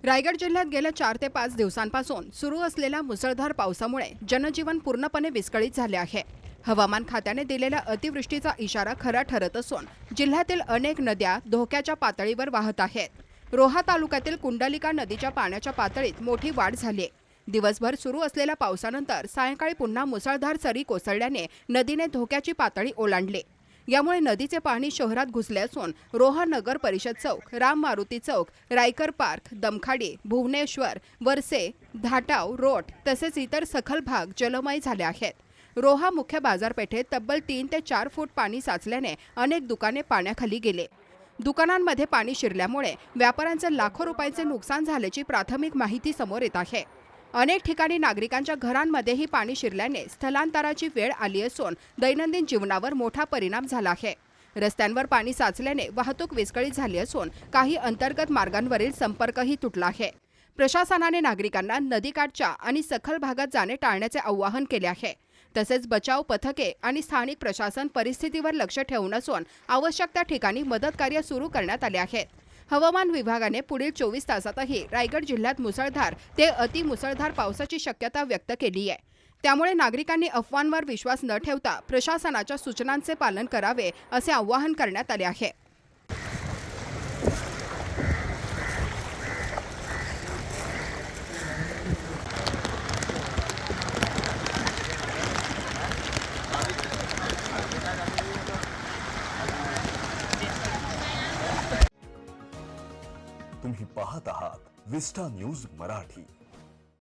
रायगड जिल्ह्यात गेल्या 4 ते 5 दिवसांपासून सुरू असलेल्या मुसळधार पावसामुळे जनजीवन पूर्णपणे विस्कळीत झाले आहे। हवामान खात्याने दिलेल्या अतिवृष्टीचा इशारा खरा ठरत असून जिल्ह्यातील अनेक नद्या धोक्याच्या पातळीवर वाहत आहेत। रोहा तालुक्यातील कुंडलिका नदीच्या पाण्याच्या पातळीत मोठी वाढ झाली आहे। दिवसभर सुरू असलेल्या पावसानंतर सायंकाळी पुन्हा मुसळधार सरी कोसळल्याने नदीने धोक्याची पातळी ओलांडली। यामुळे नदीचे पाणी शहरात घुसले असून रोहा नगर परिषद चौक, राम मारुती चौक, रायकर पार्क, दमखाडी, भुवनेश्वर, वरसे, धाटाव रोड तसेच इतर सखल भाग जलमय झाले आहेत। रोहा मुख्य बाजारपेठेत तब्बल 3 ते 4 फूट पाणी साचल्याने अनेक दुकाने पाण्याखाली गेले। दुकानांमध्ये पाणी शिरल्यामुळे व्यापाऱ्यांचे लाखो रुपयांचे नुकसान झाल्याची प्राथमिक माहिती समोर येत आहे। अनेक ठिकाणी नागरिकांच्या घरांमध्येही पाणी शिरल्याने स्थलांतराची वेळ आली असून दैनंदिन जीवनावर मोठा परिणाम झाला आहे। रस्त्यांवर पाणी साचल्याने वाहतूक विस्कळीत झाली असून काही अंतर्गत मार्गांवरील संपर्कही तुटला आहे। प्रशासनाने नागरिकांना नदीकाठच्या आणि सखल भागात जाणे टाळण्याचे आवाहन केले आहे। तसेच बचाव पथके आणि स्थानिक प्रशासन परिस्थितीवर लक्ष ठेवून असून आवश्यक त्या ठिकाणी मदत कार्य सुरू करण्यात आले आहे। हवामान विभागाने पुढील 24 तासातही रायगड जिल्ह्यात मुसळधार ते अतिमुसळधार पावसाची शक्यता व्यक्त केली आहे। त्यामुळे नागरिकांनी अफवांवर विश्वास न ठेवता प्रशासनाच्या सूचनांचे पालन करावे असे आवाहन करण्यात आले आहे। तुम्ही पाहत आहात विस्टा न्यूज मराठी।